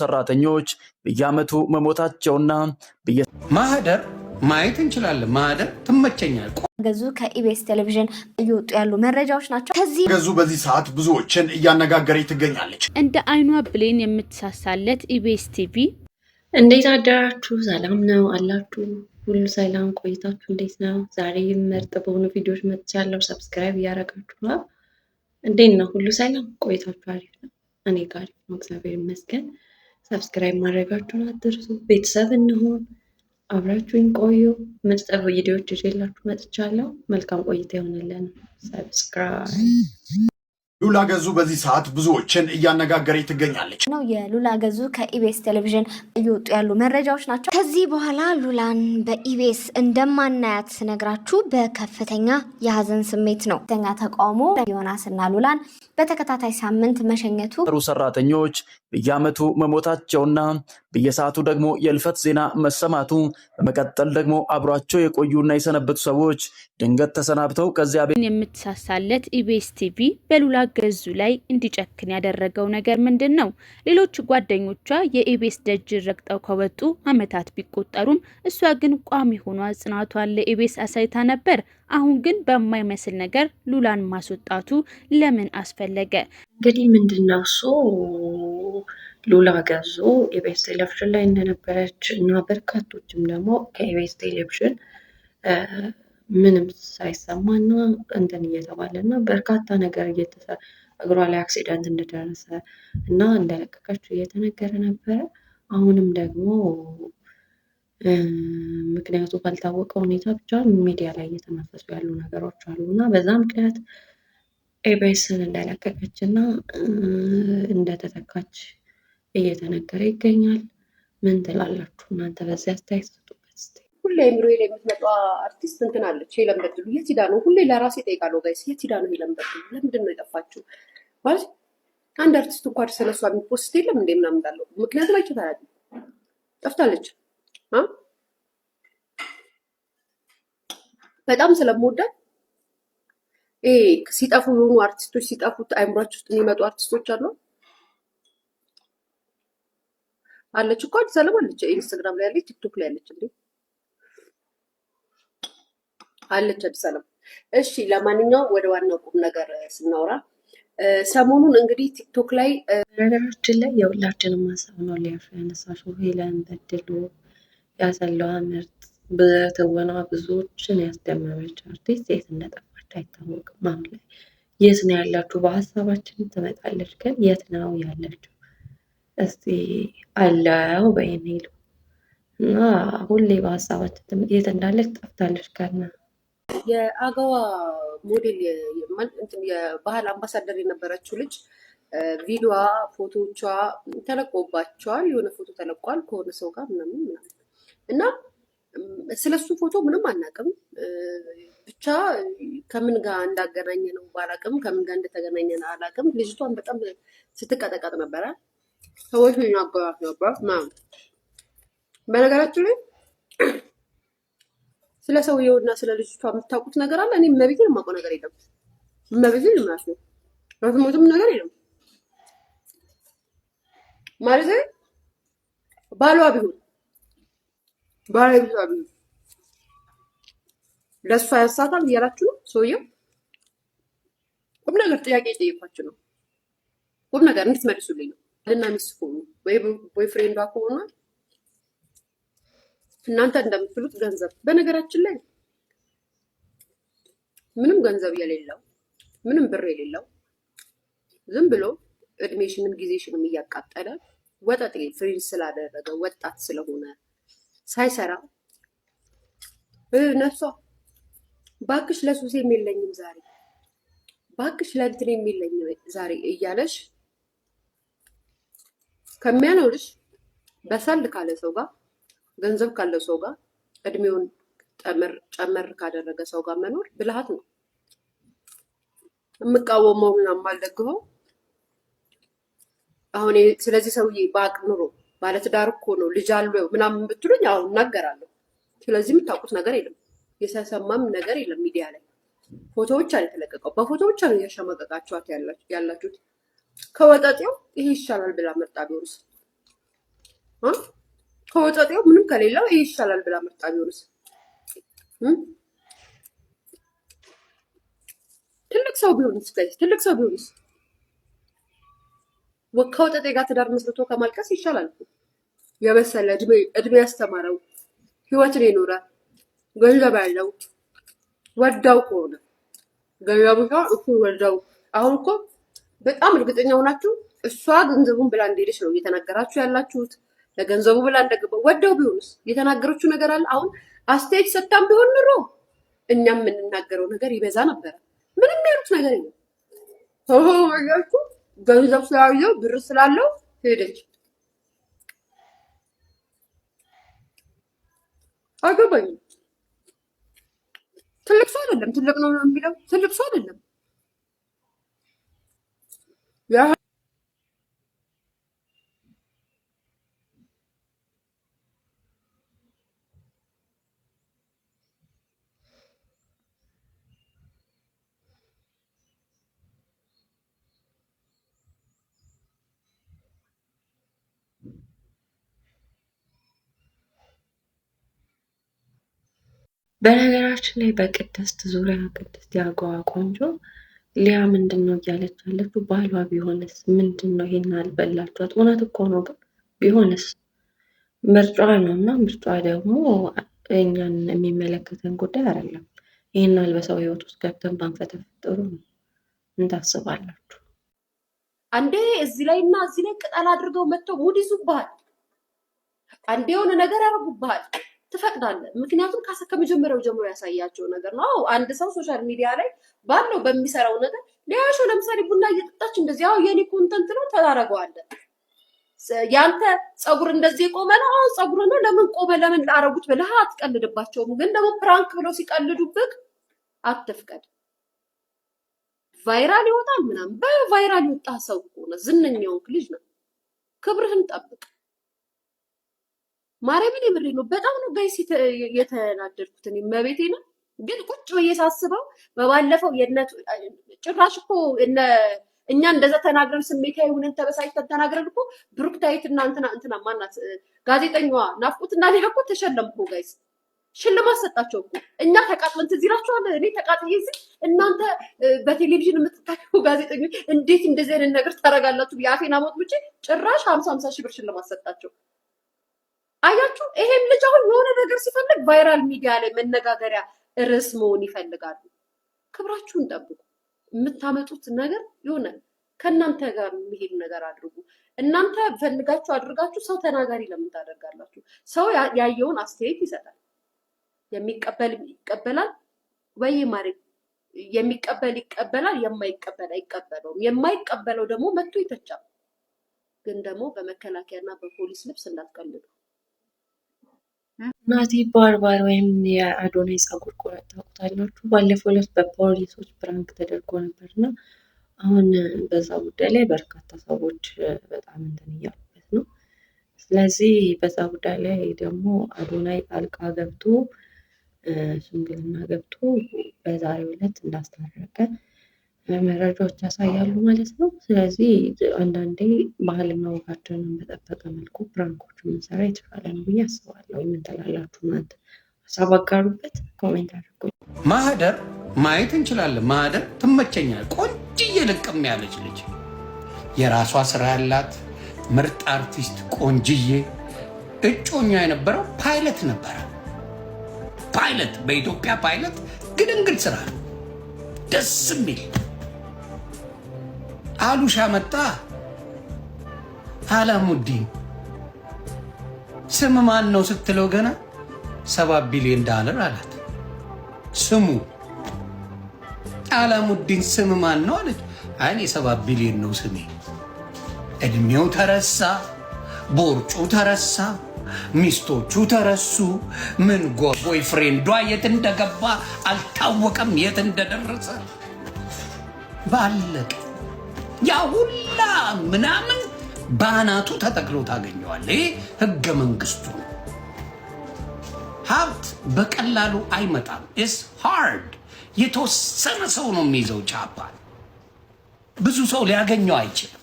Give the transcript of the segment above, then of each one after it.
ሰራተኞች በየዓመቱ መሞታቸውና ማህደር ማየት እንችላለን። ማህደር ትመቸኛል። ገዙ ከኢቢኤስ ቴሌቪዥን እየወጡ ያሉ መረጃዎች ናቸው። ከዚህ ገዙ በዚህ ሰዓት ብዙዎችን እያነጋገረ ትገኛለች። እንደ አይኗ ብሌን የምትሳሳለት ኢቢኤስ ቲቪ። እንዴት አደራችሁ? ሰላም ነው አላችሁ? ሁሉ ሰላም ቆይታችሁ እንዴት ነው? ዛሬ ምርጥ በሆኑ ቪዲዮዎች መጥቻለሁ። ሰብስክራይብ እያደረጋችሁ ነው። እንዴት ነው? ሁሉ ሰላም ቆይታችሁ አሪፍ ነው? እኔ ጋር ነው፣ እግዚአብሔር ይመስገን። ሰብስክራይብ ማድረጋችሁን አትርሱ። ቤተሰብ እንሆን፣ አብራችሁኝ ቆዩ። ምርጥ ቪዲዮዎች ይዤላችሁ መጥቻለሁ። መልካም ቆይታ ይሆንልን። ሰብስክራይብ። ሉላ ገዙ በዚህ ሰዓት ብዙዎችን እያነጋገረ ትገኛለች። ነው የሉላ ገዙ ከኢቢኤስ ቴሌቪዥን እየወጡ ያሉ መረጃዎች ናቸው። ከዚህ በኋላ ሉላን በኢቢኤስ እንደማናያት ስነግራችሁ በከፍተኛ የሀዘን ስሜት ነው። ከፍተኛ ተቃውሞ ዮናስና ሉላን በተከታታይ ሳምንት መሸኘቱ ሰራተኞች በየዓመቱ መሞታቸውና በየሰዓቱ ደግሞ የልፈት ዜና መሰማቱ በመቀጠል ደግሞ አብሯቸው የቆዩና የሰነበቱ ሰዎች ድንገት ተሰናብተው ከዚያ የምትሳሳለት ኢቢኤስ ቲቪ በሉላ ገዙ ላይ እንዲጨክን ያደረገው ነገር ምንድን ነው? ሌሎች ጓደኞቿ የኢቢኤስ ደጅ ረግጠው ከወጡ ዓመታት ቢቆጠሩም እሷ ግን ቋሚ ሆኗ ጽናቷን ለኢቢኤስ አሳይታ ነበር። አሁን ግን በማይመስል ነገር ሉላን ማስወጣቱ ለምን አስፈለገ? እንግዲህ ምንድነው እሱ ሉላ ገዙ ኢቢኤስ ቴሌቪዥን ላይ እንደነበረች እና በርካቶችም ደግሞ ከኢቢኤስ ቴሌቪዥን ምንም ሳይሰማና እንትን እየተባለ እና በርካታ ነገር እግሯ ላይ አክሲደንት እንደደረሰ እና እንደለቀቀችው እየተነገረ ነበረ። አሁንም ደግሞ ምክንያቱ ባልታወቀ ሁኔታ ብቻ ሚዲያ ላይ እየተናፈሱ ያሉ ነገሮች አሉ እና በዛ ምክንያት ኢቢኤስን እንደለቀቀች እና እንደተተካች እየተነገረ ይገኛል። ምን ትላላችሁ እናንተ? በዚህ አስተያየት ስጡበት። ሁሌ አይምሮ ላይ የምትመጣ አርቲስት እንትን አለች ሄለን በድሉ። የት ሄዳ ነው? ሁሌ ለራሴ እጠይቃለሁ ጋይስ፣ የት ሄዳ ነው ሄለን በድሉ? ለምንድን ነው የጠፋችው? ማለት አንድ አርቲስት እንኳን ስለሷ የሚፖስት የለም እንዴ ምናምን እንዳለው ምክንያቱም አይችታል ጠፍታለች። በጣም ስለምወዳት ሲጠፉ የሆኑ አርቲስቶች ሲጠፉት አይምሯቸው ውስጥ የሚመጡ አርቲስቶች አሉ። አለች እኮ አዲስ አበባ አለች፣ ኢንስታግራም ላይ አለች፣ ቲክቶክ ላይ አለች እንዴ አለች አዲስ አበባ። እሺ ለማንኛውም ወደ ዋናው ቁም ነገር ስናወራ ሰሞኑን እንግዲህ ቲክቶክ ላይ ነገራችን ላይ የሁላችንም ሀሳብ ነው ሊያፍ ያነሳሽው ሄለን በድሉ ያሰለዋ ምርጥ በትወና ብዙዎችን ያስደመመች አርቲስት የት እንደጠፋች አይታወቅም። አሁን ላይ የት ነው ያላችሁ? በሀሳባችን ትመጣለች፣ ግን የት ነው ያለችው? እስቲ አለው በይን ሄሉ እና ሁሌ በሀሳባችን የት እንዳለች ጠፍታለች። ከና የአገዋ ሞዴል የባህል አምባሳደር የነበረችው ልጅ ቪዲዮዋ ፎቶዎቿ ተለቆባቸዋል። የሆነ ፎቶ ተለቋል ከሆነ ሰው ጋር ምናምን እና ስለሱ ፎቶ ምንም አናውቅም። ብቻ ከምን ጋር እንዳገናኘ ነው ባላውቅም፣ ከምን ጋር እንደተገናኘ ነው አላውቅም። ልጅቷን በጣም ስትቀጠቀጥ ነበረ። ሰዎች ይናገራት ነበር ማለት። በነገራችን ላይ ስለ ሰውየውና ስለ ልጅቷ የምታውቁት ነገር አለ? እኔ መቤቴን የማውቀው ነገር የለም። መቤቴን ልማስ ነው በፍሞትም ነገር የለም ማለት ባሏ ቢሆን ባለቤቷ ቢሆን ለእሷ ያሳታል እያላችሁ ነው። ሰውየው ቁም ነገር ጥያቄ የጠየኳችሁ ነው። ቁም ነገር እንድትመልሱልኝ ነው። እና ሚስት ከሆኑ ወይ ቦይፍሬንዷ ከሆነ እናንተ እንደምትሉት ገንዘብ፣ በነገራችን ላይ ምንም ገንዘብ የሌለው ምንም ብር የሌለው ዝም ብሎ እድሜሽንም ጊዜሽንም እያቃጠለ ወጠጤ ፍሪንስ ስላደረገ ወጣት ስለሆነ ሳይሰራ ነፍሷ ባክሽ ለሱስ የሚለኝም ዛሬ ባክሽ ለእንትን የሚለኝም ዛሬ እያለሽ ከሚያኖርሽ በሳል ካለ ሰው ጋር ገንዘብ ካለው ሰው ጋር እድሜውን ጨመር ካደረገ ሰው ጋር መኖር ብልሃት ነው። የምቃወመው ምናምን አልደግፈው። አሁን ስለዚህ ሰውዬ በአቅ ኑሮ ባለትዳር እኮ ነው ልጅ አለው ምናምን ብትሉኝ አሁን እናገራለሁ። ስለዚህ የምታውቁት ነገር የለም፣ የተሰማም ነገር የለም። ሚዲያ ላይ ፎቶ ብቻ ነው የተለቀቀው። በፎቶ ብቻ ነው እያሸማቀቃችኋት ያላችሁት። ከወጠጤው ይሄ ይሻላል ብላ መርጣ ቢሆንስ ከወጠጤው ምንም ከሌለው ይሄ ይሻላል ብላ መርጣ ቢሆንስ? ትልቅ ሰው ቢሆንስ? ትልቅ ሰው ቢሆንስ? ከወጠጤ ጋር ትዳር መስርቶ ከማልቀስ ይሻላል። የበሰለ እድሜ ያስተማረው ህይወትን የኖረ ገንዘብ ያለው ወዳው ከሆነ ገንዘቡ እሱ ወዳው። አሁን እኮ በጣም እርግጠኛ ሆናችሁ እሷ ገንዘቡን ብላ እንደሄደች ነው እየተናገራችሁ ያላችሁት። ለገንዘቡ ብላ እንደገባው ወዳው ቢሆንስ? የተናገረችው ነገር አለ። አሁን አስተያየት ሰጣም ቢሆን ኑሮ እኛም የምንናገረው ነገር ይበዛ ነበረ። ምንም ያሉት ነገር የለም። ያልኩ ገንዘብ ስላለው ብር ስላለው ሄደች። አገባኝም። ትልቅ ሰው አይደለም። ትልቅ ነው የሚለው ትልቅ ሰው አይደለም። በነገራችን ላይ በቅድስት ዙሪያ ቅድስት ያገዋ ቆንጆ ሊያ ምንድን ነው እያለች ያለችው? ባሏ ቢሆንስ ምንድን ነው ይሄን አልበላችኋት? እውነት እኮ ነው፣ ግን ቢሆንስ ምርጫዋ ነው እና ምርጫዋ ደግሞ እኛን የሚመለከተን ጉዳይ አይደለም። ይህን አልበሰው ህይወት ውስጥ ገብተን ባንፈተፍጥ ጥሩ ነው። እንታስባላችሁ? አንዴ እዚህ ላይ እና እዚህ ላይ ቅጠል አድርገው መጥተው ሙድ ይዙብሃል። አንዴ የሆነ ነገር ያደርጉብሃል። ትፈቅዳለህ። ምክንያቱም ከመጀመሪያው ጀምሮ ያሳያቸው ነገር ነው። አንድ ሰው ሶሻል ሚዲያ ላይ ባለው በሚሰራው ነገር ሊያሾ ለምሳሌ ቡና እየጠጣች እንደዚህ የኔ ኮንተንት ነው ተዳረገዋለህ። ያንተ ፀጉር እንደዚህ የቆመ ነው። ፀጉር ነው ለምን ቆመ ለምን ላረጉት ብለህ አትቀልድባቸውም። ግን ደግሞ ፕራንክ ብለው ሲቀልዱብህ አትፍቀድ። ቫይራል ይወጣል ምናምን። በቫይራል የወጣ ሰው ሆነ ዝነኛውን ልጅ ነው። ክብርህን ጠብቅ። ማርያምን የምሬ ነው። በጣም ነው ጋይስ የተናደድኩት እኔ መቤቴ ነው። ግን ቁጭ ብዬ ሳስበው በባለፈው ጭራሽ እኮ እኛ እንደዛ ተናግረን ስሜታዊ ሆነን ተበሳጭተን ተናግረን እኮ ብሩክታይት እና እንትና ማናት ጋዜጠኛዋ ናፍቆትና ሊያ እኮ ተሸለምኩ ጋይስ። ሽልማት ሰጣቸው እኮ። እኛ ተቃጥለን ትዝ ይላችኋል። እኔ ተቃጥዬ እዚህ እናንተ በቴሌቪዥን የምትታዩ ጋዜጠኞች እንዴት እንደዚህ አይነት ነገር ታደርጋላችሁ? የአፌን አሞት ብቻ ጭራሽ 50 ሺህ ብር ሽልማት ሰጣቸው። አያችሁ፣ ይሄን ልጅ አሁን የሆነ ነገር ሲፈልግ ቫይራል ሚዲያ ላይ መነጋገሪያ ርዕስ መሆን ይፈልጋሉ። ክብራችሁን ጠብቁ። የምታመጡት ነገር የሆነ ከእናንተ ጋር የሚሄድ ነገር አድርጉ። እናንተ ፈልጋችሁ አድርጋችሁ ሰው ተናጋሪ ለምን ታደርጋላችሁ? ሰው ያየውን አስተያየት ይሰጣል። የሚቀበል ይቀበላል ወይ ማለት የሚቀበል ይቀበላል፣ የማይቀበል አይቀበለውም። የማይቀበለው ደግሞ መጥቶ ይተቻል። ግን ደግሞ በመከላከያና በፖሊስ ልብስ እንዳትቀልዱ። ናቲ ባርባር ወይም የአዶናይ ፀጉር ቆረጥ ታውቁታላችሁ። ባለፈው ዕለት በፖሊሶች ፕራንክ ተደርጎ ነበር እና አሁን በዛ ጉዳይ ላይ በርካታ ሰዎች በጣም እንትን እያሉበት ነው። ስለዚህ በዛ ጉዳይ ላይ ደግሞ አዶናይ ጣልቃ ገብቶ ሽምግልና ገብቶ በዛሬው ዕለት እንዳስታረቀ መረጃዎች ያሳያሉ ማለት ነው። ስለዚህ አንዳንዴ ባህልና ወጋችንን በጠበቀ መልኩ ፕራንኮችን የምንሰራ የተሻለ ነው ብዬ አስባለሁ። ምን ትላላችሁ እናንተ? ሀሳብ አጋሩበት፣ ኮሜንት አድርጉ። ማህደር ማየት እንችላለን። ማህደር ትመቸኛል። ቆንጅዬ ልቅም ያለች ልጅ፣ የራሷ ስራ ያላት ምርጥ አርቲስት፣ ቆንጅዬ። እጮኛ የነበረው ፓይለት ነበረ። ፓይለት በኢትዮጵያ ፓይለት ግድንግድ ስራ ነው፣ ደስ የሚል አሉሻ መጣ። አላሙዲን ስም ማን ነው ስትለው ገና 7 ቢሊዮን ዶላር አላት። ስሙ አላሙዲን ስም ማን ነው አለች። አይ 7 ቢሊዮን ነው ስሜ። እድሜው ተረሳ፣ ቦርጩ ተረሳ፣ ሚስቶቹ ተረሱ። ምን ቦይፍሬንዷ የት እንደገባ አልታወቀም፣ የት እንደደረሰ ባለቀ። ያ ሁላ ምናምን ባናቱ ተጠቅሎ ታገኘዋለህ። ይሄ ህገ መንግስቱ ነው። ሀብት በቀላሉ አይመጣም። ኢስ ሃርድ። የተወሰነ ሰው ነው የሚይዘው ቻፓል። ብዙ ሰው ሊያገኘው አይችልም።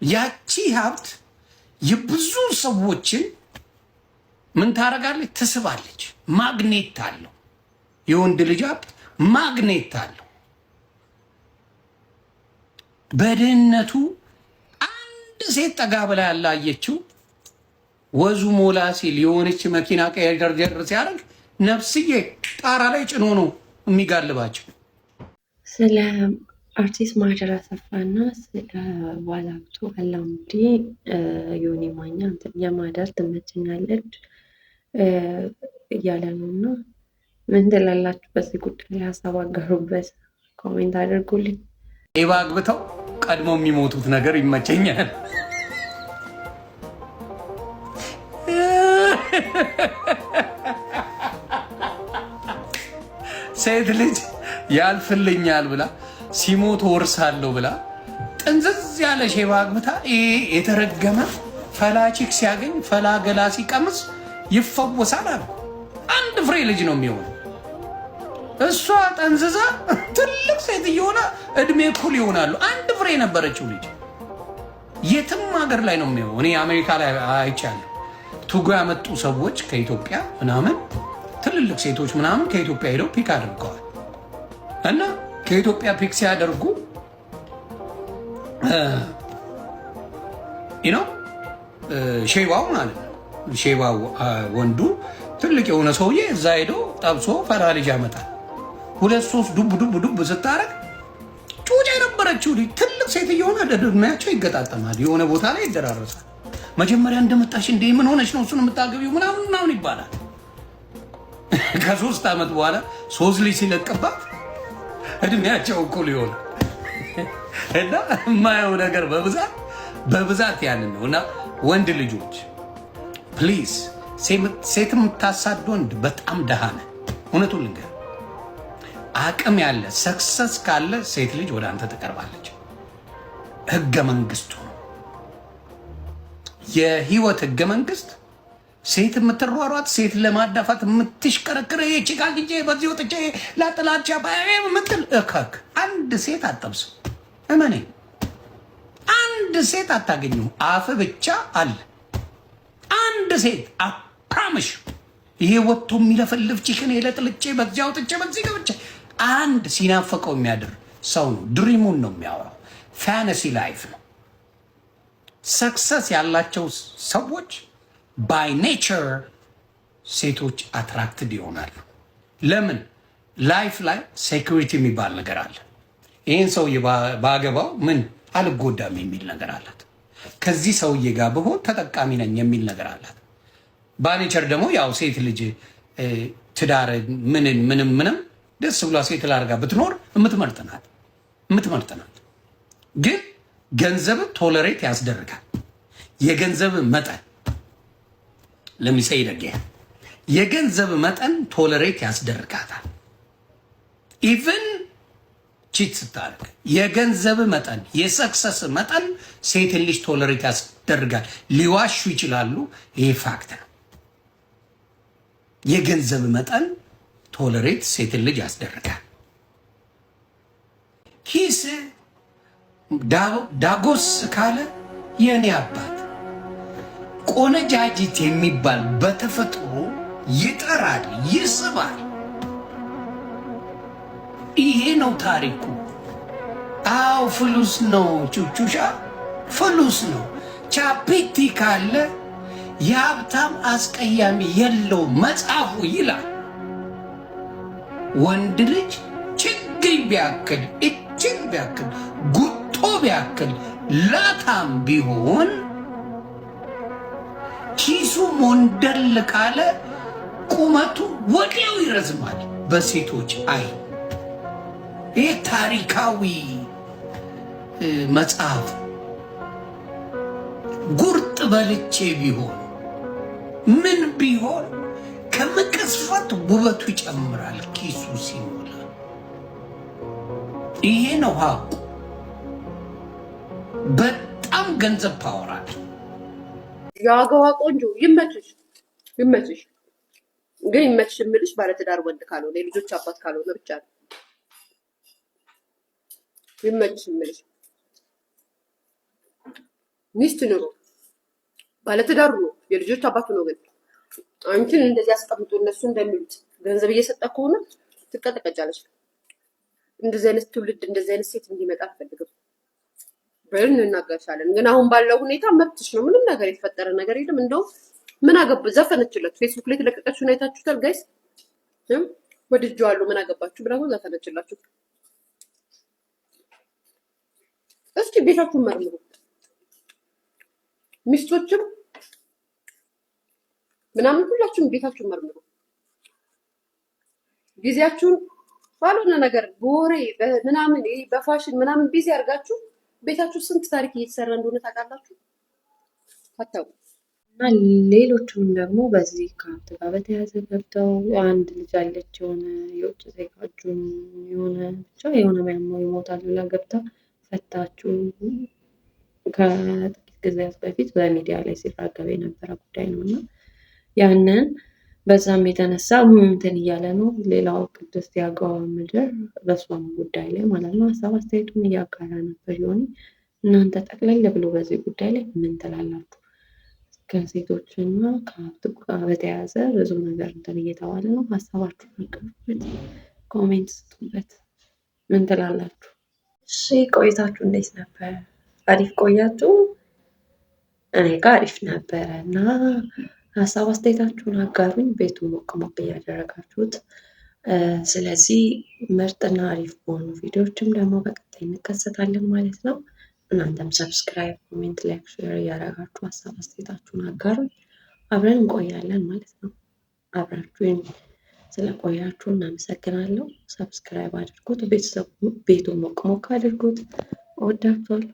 ያቺ ሀብት የብዙ ሰዎችን ምን ታረጋለች? ትስባለች። ማግኔት አለው። የወንድ ልጅ ሀብት ማግኔት አለው። በድህነቱ አንድ ሴት ጠጋ ብላ ያላየችው ወዙ ሞላ ሲል የሆነች መኪና ቀየር ሲያደርግ ነፍስዬ ጣራ ላይ ጭኖ ነው የሚጋልባቸው። ስለ አርቲስት ማህደር አሰፋና ስለ ባለሀብቱ አላሙዲ ዮኒ ማኛ የማህደር ትመቸኛለች እያለ ነው እና ምን ትላላችሁ? በዚህ ጉዳይ ላይ ሀሳብ አጋሩበት፣ ኮሜንት አድርጉልኝ። ሌባ አግብተው ቀድሞ የሚሞቱት ነገር ይመቸኛል። ሴት ልጅ ያልፍልኛል ብላ ሲሞት ወርሳለሁ ብላ ጥንዝዝ ያለ ሼባ አግብታ የተረገመ ፈላቺክ ሲያገኝ ፈላገላ ሲቀምስ ይፈወሳል አሉ። አንድ ፍሬ ልጅ ነው የሚሆነው። እሷ ጠንዝዛ ትልቅ ሴት እየሆነ እድሜ እኩል ይሆናሉ። አንድ ፍሬ የነበረችው ልጅ የትም ሀገር ላይ ነው የሚሆነው። እኔ አሜሪካ ላይ አይቻለሁ። ቱጎ ያመጡ ሰዎች ከኢትዮጵያ ምናምን ትልልቅ ሴቶች ምናምን ከኢትዮጵያ ሄደው ፒክ አድርገዋል እና ከኢትዮጵያ ፒክ ሲያደርጉ ሼባው ማለት ነው። ሼባው ወንዱ ትልቅ የሆነ ሰውዬ እዛ ሄዶ ጠብሶ ፈራ ልጅ ያመጣል። 2-3 ዱብ ስታረግ ጩጫ የነበረችው ልጅ ትልቅ ሴት እየሆነ እድሜያቸው ይገጣጠማል። የሆነ ቦታ ላይ ይደራረሳል። መጀመሪያ እንደመጣሽ እንደ ምን ሆነች ነው እሱን የምታገቢው ምናምን ይባላል። ከ3 ዓመት በኋላ 3 ልጅ ሲለቅባት እድሜያቸው እኩል ይሆናል። እና የማየው ነገር በብዛት ያንን ነው። እና ወንድ ልጆች ፕሊዝ፣ ሴት የምታሳድ ወንድ በጣም ደሃ ነህ። እውነቱን ልንገር፣ አቅም ያለ ሰክሰስ ካለ ሴት ልጅ ወደ አንተ ትቀርባለች። ህገ መንግስቱ ነው፣ የህይወት ህገ መንግስት። ሴት የምትሯሯጥ ሴት ለማዳፋት የምትሽከረክር የቺካ ጊዜ በዚህ ወጥቼ ላጥላቻ ምትል እከክ አንድ ሴት አጠብስም። እመኔ አንድ ሴት አታገኙም። አፍ ብቻ አለ አንድ ሴት አፕራምሽ። ይሄ ወጥቶ የሚለፈልፍ ቺክን የለጥልቼ በዚያ ወጥቼ በዚህ ገብቼ አንድ ሲናፈቀው የሚያድር ሰው ነው። ድሪሙን ነው የሚያወራው። ፋንታሲ ላይፍ ነው። ሰክሰስ ያላቸው ሰዎች ባይ ኔቸር ሴቶች አትራክትድ ይሆናሉ። ለምን? ላይፍ ላይ ሴኩሪቲ የሚባል ነገር አለ። ይህን ሰውዬ ባገባው ምን አልጎዳም የሚል ነገር አላት። ከዚህ ሰውዬ ጋር ብሆን ተጠቃሚ ነኝ የሚል ነገር አላት። ባኔቸር ደግሞ ያው ሴት ልጅ ትዳር ምንም ደስ ብሏ ሴት ላርጋ ብትኖር የምትመርጥ ናት። ግን ገንዘብ ቶለሬት ያስደርጋል። የገንዘብ መጠን ለሚሰይ ደገ የገንዘብ መጠን ቶለሬት ያስደርጋታል። ኢቭን ቺት ስታደርግ የገንዘብ መጠን የሰክሰስ መጠን ሴትን ልጅ ቶለሬት ያስደርጋል። ሊዋሹ ይችላሉ። ይሄ ፋክት ነው። የገንዘብ መጠን ቶለሬት ሴትን ልጅ ያስደርጋል። ኪስ ዳጎስ ካለ የኔ አባት ቆነጃጅት የሚባል በተፈጥሮ ይጠራል፣ ይስባል። ይሄ ነው ታሪኩ። አው ፍሉስ ነው ቹቹሻ፣ ፍሉስ ነው። ቻፒቲ ካለ የሀብታም አስቀያሚ የለው መጽሐፉ ይላል። ወንድ ልጅ ችግኝ ቢያክል እጅግ ቢያክል ጉቶ ቢያክል ላታም ቢሆን ኪሱ ሞንደል ካለ ቁመቱ ወዲያው ይረዝማል በሴቶች አይ። ይህ ታሪካዊ መጽሐፍ። ጉርጥ በልቼ ቢሆን ምን ቢሆን ከመቀስፈት ውበቱ ይጨምራል ኪሱ ሲሞላ። ይሄ ነው ሀቁ። በጣም ገንዘብ ፓወራል። የአገዋ ቆንጆ ይመችሽ። ግን ይመችሽ የምልሽ ባለትዳር ወንድ ካልሆነ የልጆች አባት ካልሆነ ብቻ ነው። ይመችሽ የምልሽ ሚስት ኑሮ ባለትዳር ነው፣ የልጆች አባት ነው። ግን አንቺን እንደዚህ አስቀምጦ እነሱ እንደሚሉት ገንዘብ እየሰጠ ከሆነ ትቀጠቀጫለች። እንደዚህ አይነት ትውልድ እንደዚህ አይነት ሴት እንዲመጣ አልፈልግም ብለን እንናገርሻለን። ግን አሁን ባለው ሁኔታ መብትሽ ነው። ምንም ነገር የተፈጠረ ነገር የለም። እንደውም ምን አገባ ዘፈነችለት። ፌስቡክ ላይ የተለቀቀችውን አይታችሁታል ጋይስ? ወድጄዋለሁ ምን አገባችሁ ብላ ዘፈነችላችሁ። እስኪ ቤታችሁን መርምሩ። ሚስቶችም ምናምን ሁላችሁም ቤታችሁን መርምሩ። ጊዜያችሁን ባልሆነ ነገር በወሬ ምናምን በፋሽን ምናምን ቢዚ አድርጋችሁ ቤታችሁ ስንት ታሪክ እየተሰራ እንደሆነ ታውቃላችሁ? አታውቁ። እና ሌሎቹም ደግሞ በዚህ ከሀብት ጋር በተያያዘ ገብተው አንድ ልጅ አለች የሆነ የውጭ ዜጋችሁን የሆነ ብቻ የሆነ ሚያማው ይሞታል ብላ ገብታ ፈታችሁ ከጥቂት ጊዜያት በፊት በሚዲያ ላይ ሲራገብ የነበረ ጉዳይ ነው እና ያንን በዛም የተነሳ እንትን እያለ ነው። ሌላው ቅድስት የአገዋ ምድር በሷም ጉዳይ ላይ ማለት ነው ሀሳብ አስተያየቱን እያጋራ ነበር። ይሆን እናንተ ጠቅለል ብሎ በዚህ ጉዳይ ላይ ምን ትላላችሁ? ከሴቶችና ከሀብት ጋር በተያያዘ ብዙ ነገር እንትን እየተባለ ነው። ሀሳባችሁን አቅርቡበት፣ ኮሜንት ስጡበት። ምን ትላላችሁ? እሺ ቆይታችሁ እንዴት ነበር? አሪፍ ቆያችሁ? እኔ ጋር አሪፍ ነበረ እና ሀሳብ አስተያየታችሁን አጋሩኝ። ቤቱን ሞቅ ሞቅ እያደረጋችሁት። ስለዚህ ምርጥና አሪፍ በሆኑ ቪዲዮዎችም ደግሞ በቀጣይ እንከሰታለን ማለት ነው። እናንተም ሰብስክራይብ፣ ኮሜንት፣ ላይክ፣ ሼር እያደረጋችሁ ሀሳብ አስተያየታችሁን አጋሩኝ። አብረን እንቆያለን ማለት ነው። አብራችሁን ስለቆያችሁ እናመሰግናለሁ። ሰብስክራይብ አድርጉት፣ ቤተሰቡ ቤቱን ሞቅ ሞቅ አድርጉት። እወዳችኋለሁ።